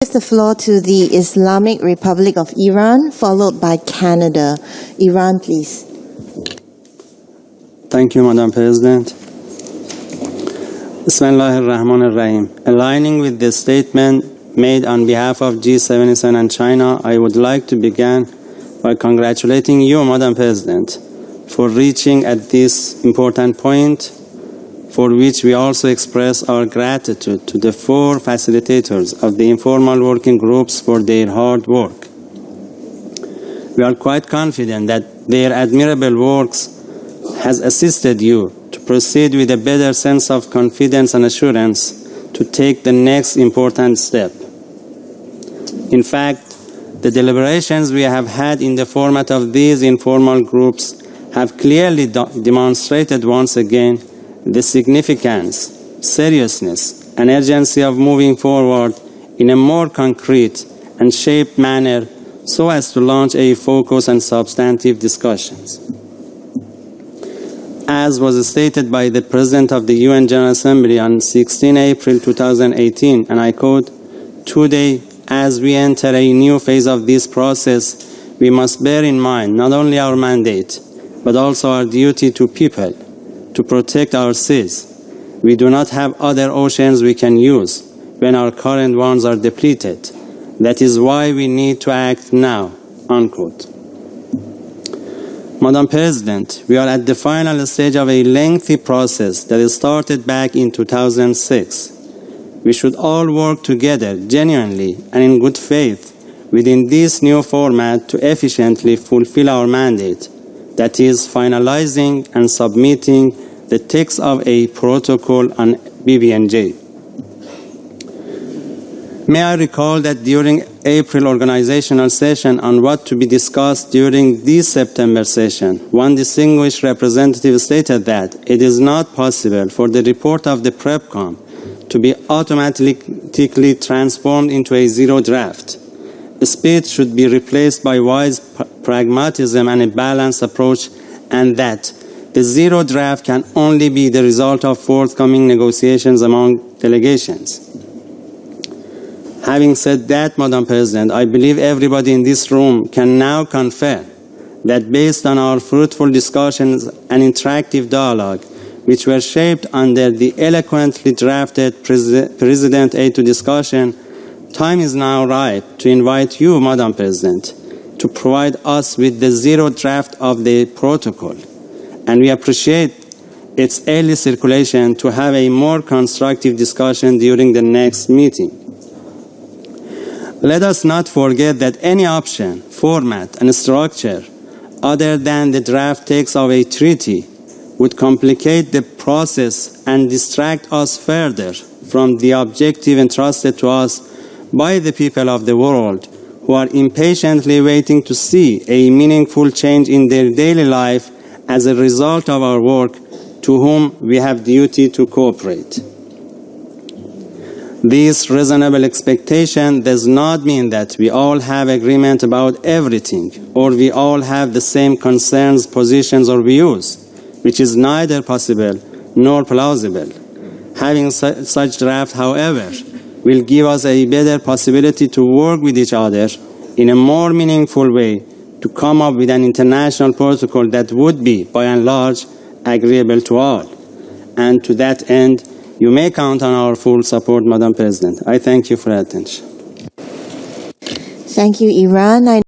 The floor to the Islamic Republic of Iran, followed by Canada. Iran, please. Thank you, Madam President. Bismillah ar-Rahman ar-Rahim. Aligning with the statement made on behalf of G77 and China, I would like to begin by congratulating you, Madam President, for reaching at this important point, for which we also express our gratitude to the 4 facilitators of the informal working groups for their hard work. We are quite confident that their admirable works has assisted you to proceed with a better sense of confidence and assurance to take the next important step. In fact, the deliberations we have had in the format of these informal groups have clearly demonstrated once again the significance, seriousness, and urgency of moving forward in a more concrete and shaped manner so as to launch a focused and substantive discussions. As was stated by the President of the UN General Assembly on 16 April 2018, and I quote, "Today, as we enter a new phase of this process, we must bear in mind not only our mandate, but also our duty to people, to protect our seas. We do not have other oceans we can use when our current ones are depleted. That is why we need to act now," unquote. Madam President, we are at the final stage of a lengthy process that started back in 2006. We should all work together genuinely and in good faith within this new format to efficiently fulfill our mandate, that is, finalizing and submitting the text of a protocol on BBNJ. May I recall that during April organizational session on what to be discussed during this September session, one distinguished representative stated that it is not possible for the report of the PrepCom to be automatically transformed into a zero draft. Speed should be replaced by wise pragmatism and a balanced approach, and that the zero draft can only be the result of forthcoming negotiations among delegations. Having said that, Madam President, I believe everybody in this room can now confirm that based on our fruitful discussions and interactive dialogue, which were shaped under the eloquently drafted President Aid to discussion, time is now ripe to invite you, Madam President, to provide us with the zero draft of the protocol. And we appreciate its early circulation to have a more constructive discussion during the next meeting. Let us not forget that any option, format, and structure other than the draft text of a treaty would complicate the process and distract us further from the objective entrusted to us by the people of the world, who are impatiently waiting to see a meaningful change in their daily life as a result of our work, to whom we have duty to cooperate. This reasonable expectation does not mean that we all have agreement about everything, or we all have the same concerns, positions, or views, which is neither possible nor plausible. Having such draft, however, will give us a better possibility to work with each other in a more meaningful way to come up with an international protocol that would be, by and large, agreeable to all. And to that end, you may count on our full support, Madam President. I thank you for your attention. Thank you, Iran.